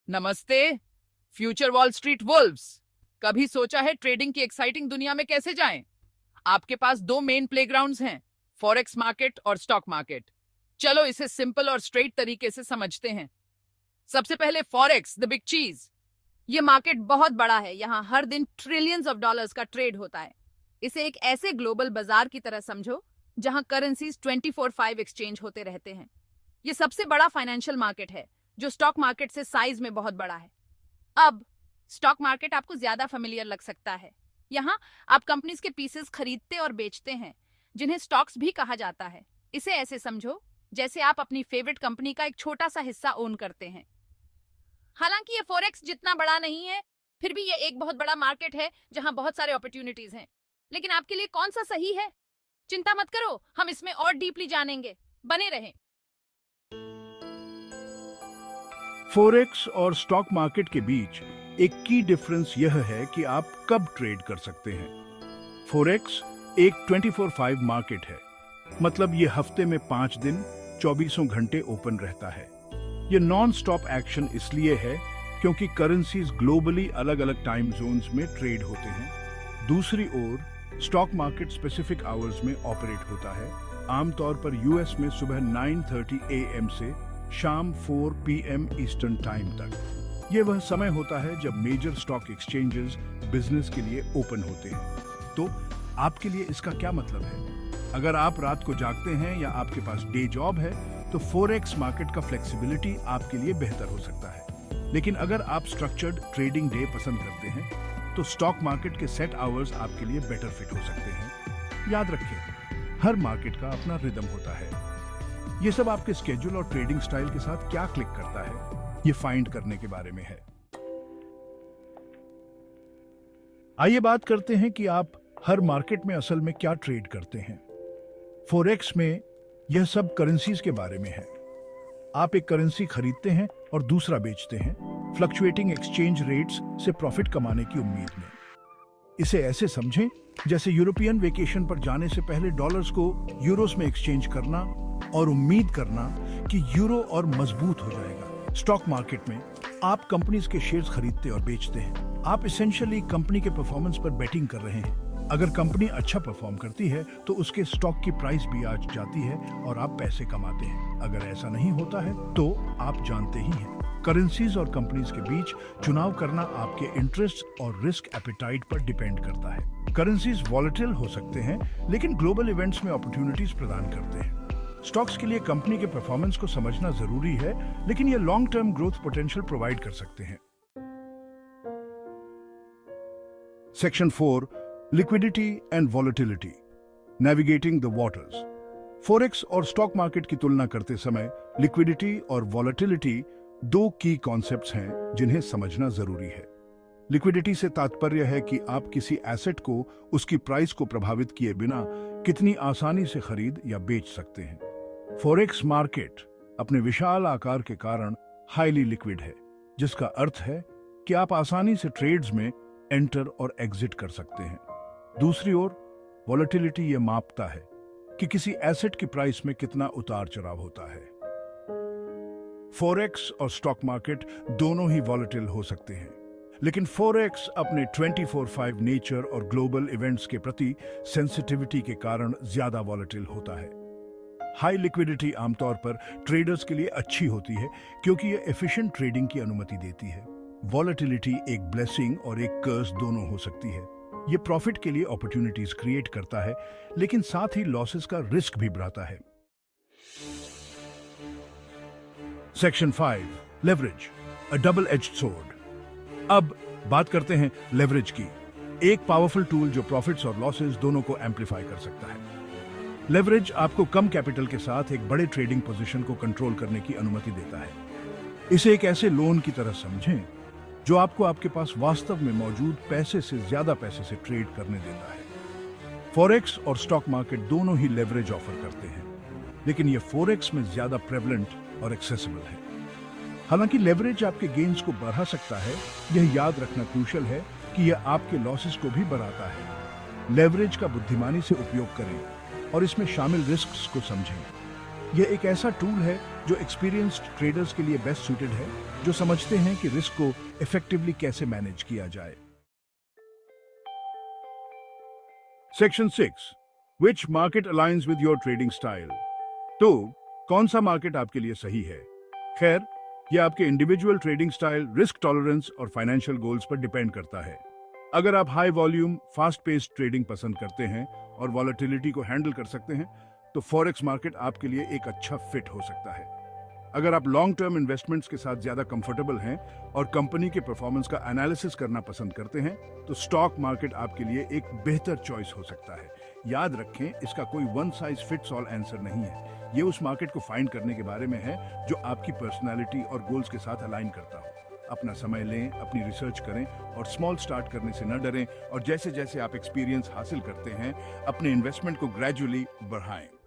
नमस्ते। Future wall street Wolves. कभी सोचा है ट्रेडिंग की एक्साइटिंग दुनिया में कैसे जाएं? आपके पास दो मेन प्लेग्राउंड्स हैं, फॉरेक्स मार्केट और स्टॉक मार्केट। चलो इसे सिंपल और स्ट्रेट तरीके से समझते हैं। सबसे पहले फॉरेक्स, द बिग चीज। ये मार्केट बहुत बड़ा है। यहाँ हर दिन ट्रिलियंस ऑफ डॉलर्स का ट्रेड होता है। इसे एक ऐसे ग्लोबल बाजार की तरह समझो जहाँ करेंसीज 24/5 एक्सचेंज होते रहते हैं। ये सबसे बड़ा फाइनेंशियल मार्केट है जो स्टॉक मार्केट से साइज में बहुत बड़ा है। अब स्टॉक मार्केट आपको ज्यादा फेमिलियर लग सकता है। यहाँ आप कंपनीज के पीसेस खरीदते और बेचते हैं, जिन्हें स्टॉक्स भी कहा जाता है। इसे ऐसे समझो जैसे आप अपनी फेवरेट कंपनी का एक छोटा सा हिस्सा ओन करते हैं। हालांकि ये फॉरेक्स जितना बड़ा नहीं है, फिर भी ये एक बहुत बड़ा मार्केट है जहां बहुत सारे अपॉर्चुनिटीज हैं। लेकिन आपके लिए कौन सा सही है? चिंता मत करो, हम इसमें और डीपली जानेंगे। बने रहें। फोरेक्स और स्टॉक मार्केट के बीच एक की डिफरेंस यह है कि आप कब ट्रेड कर सकते हैं। फोरेक्स एक 24/5 मार्केट है, मतलब ये हफ्ते में 5 दिन 24 घंटे ओपन रहता है। ये नॉन स्टॉप एक्शन इसलिए है क्योंकि करेंसीज ग्लोबली अलग अलग टाइम जोन्स में ट्रेड होते हैं। दूसरी ओर स्टॉक मार्केट स्पेसिफिक आवर्स में ऑपरेट होता है, आमतौर पर यूएस में सुबह 9:30 AM से शाम 4 PM ईस्टर्न टाइम तक। ये वह समय होता है जब मेजर स्टॉक एक्सचेंजेस बिजनेस के लिए ओपन होते हैं। तो आपके लिए इसका क्या मतलब है? अगर आप रात को जागते हैं या आपके पास डे जॉब है, तो फोरेक्स मार्केट का फ्लेक्सिबिलिटी आपके लिए बेहतर हो सकता है। लेकिन अगर आप स्ट्रक्चर्ड ट्रेडिंग डे पसंद करते हैं, तो स्टॉक मार्केट के सेट आवर्स आपके लिए बेटर फिट हो सकते हैं। याद रखें, हर मार्केट का अपना रिदम होता है। ये सब आपके स्केड्यूल और ट्रेडिंग स्टाइल के साथ क्या क्लिक करता है, ये फाइंड करने के बारे में है। आइए बात करते हैं कि आप हर मार्केट में असल में क्या ट्रेड करते हैं। फोरेक्स में यह सब करेंसीज के बारे में है। आप एक करेंसी खरीदते हैं और दूसरा बेचते हैं, फ्लक्चुएटिंग एक्सचेंज रेट्स से प्रॉफिट कमाने की उम्मीद में। इसे ऐसे समझें जैसे यूरोपियन वेकेशन पर जाने से पहले डॉलर्स को यूरोस में एक्सचेंज करना और उम्मीद करना कि यूरो और मजबूत हो जाएगा। स्टॉक मार्केट में आप कंपनीज के शेयर्स खरीदते और बेचते हैं। आप एसेंशियली कंपनी के परफॉर्मेंस पर बेटिंग कर रहे हैं। अगर कंपनी अच्छा परफॉर्म करती है तो उसके स्टॉक की प्राइस भी आ जाती है और आप पैसे कमाते हैं। अगर ऐसा नहीं होता है तो आप जानते ही हैं, करेंसीज और कंपनीज के बीच चुनाव करना आपके इंटरेस्ट और रिस्क एपेटाइट पर डिपेंड करता है। करेंसीज वॉलेटिल हो सकते हैं, लेकिन ग्लोबल इवेंट्स में अपॉर्चुनिटीज प्रदान करते हैं। स्टॉक्स के लिए कंपनी के परफॉर्मेंस को समझना जरूरी है, लेकिन ये long term growth potential provide कर सकते हैं। Section 4, liquidity and volatility, navigating the waters. Forex और स्टॉक मार्केट की तुलना करते समय लिक्विडिटी और वॉलेटिलिटी दो की कॉन्सेप्ट्स हैं जिन्हें समझना जरूरी है। लिक्विडिटी से तात्पर्य है कि आप किसी एसेट को उसकी प्राइस को प्रभावित किए बिना कितनी आसानी से खरीद या बेच सकते हैं। फोरेक्स मार्केट अपने विशाल आकार के कारण हाईली लिक्विड है, जिसका अर्थ है कि आप आसानी से ट्रेड्स में एंटर और एग्जिट कर सकते हैं। दूसरी ओर वॉलेटिलिटी ये मापता है कि किसी एसेट की प्राइस में कितना उतार चढ़ाव होता है। फोरेक्स और स्टॉक मार्केट दोनों ही वॉलेटिल हो सकते हैं, लेकिन फोरेक्स अपने 24/5 नेचर और ग्लोबल इवेंट्स के प्रति सेंसिटिविटी के कारण ज्यादा वॉलेटिल होता है। हाई लिक्विडिटी आमतौर पर ट्रेडर्स के लिए अच्छी होती है क्योंकि यह एफिशिएंट ट्रेडिंग की अनुमति देती है। वॉलेटिलिटी एक ब्लेसिंग और एक कर्स दोनों हो सकती है। ये प्रॉफिट के लिए अपॉर्चुनिटीज क्रिएट करता है, लेकिन साथ ही लॉसेस का रिस्क भी बढ़ाता है। सेक्शन 5, लेवरेज, अ डबल एज्ड सोर्ड। अब बात करते हैं लेवरेज की, एक पावरफुल टूल जो प्रॉफिट्स और लॉसेस दोनों को एम्पलीफाई कर सकता है। लेवरेज आपको कम कैपिटल के साथ एक बड़े ट्रेडिंग पोजीशन को कंट्रोल करने की अनुमति देता है। इसे एक ऐसे लोन की तरह समझें जो आपको आपके पास वास्तव में मौजूद पैसे से ज्यादा पैसे से ट्रेड करने देता है। फॉरेक्स और स्टॉक मार्केट दोनों ही लेवरेज ऑफर करते हैं, लेकिन यह फॉरेक्स में ज्यादा प्रेवलेंट और एक्सेसिबल है। हालांकि लेवरेज आपके गेन्स को बढ़ा सकता है, यह याद रखना क्रूशियल है कि यह आपके लॉसेस को भी बढ़ाता है। लेवरेज का बुद्धिमानी से उपयोग करें और इसमें शामिल रिस्क्स को समझें। यह एक ऐसा टूल है जो एक्सपीरियंस्ड ट्रेडर्स के लिए बेस्ट सूटेड है, जो समझते हैं कि रिस्क को इफेक्टिवली कैसे मैनेज किया जाए। Section 6, which market aligns with your trading style. तो कौन सा मार्केट आपके लिए सही है? खैर, यह आपके individual trading style, risk tolerance और फाइनेंशियल गोल्स पर डिपेंड करता है। अगर आप high volume, fast paced trading पसंद करते हैं और वॉलेटिलिटी को हैंडल कर सकते हैं, तो फॉरेक्स मार्केट आपके लिए एक अच्छा फिट हो सकता है। अगर आप लॉन्ग टर्म इन्वेस्टमेंट्स के साथ ज्यादा कंफर्टेबल हैं और कंपनी के परफॉर्मेंस का एनालिसिस करना पसंद करते हैं, तो स्टॉक मार्केट आपके लिए एक बेहतर चॉइस हो सकता है। याद रखें, इसका कोई one size fits all answer नहीं है। ये उस मार्केट को फाइंड करने के बारे में है जो आपकी पर्सनैलिटी और गोल्स के साथ अलाइन करता हो। अपना समय लें, अपनी रिसर्च करें और स्मॉल स्टार्ट करने से न डरें, और जैसे जैसे आप एक्सपीरियंस हासिल करते हैं, अपने इन्वेस्टमेंट को ग्रेजुअली बढ़ाएं।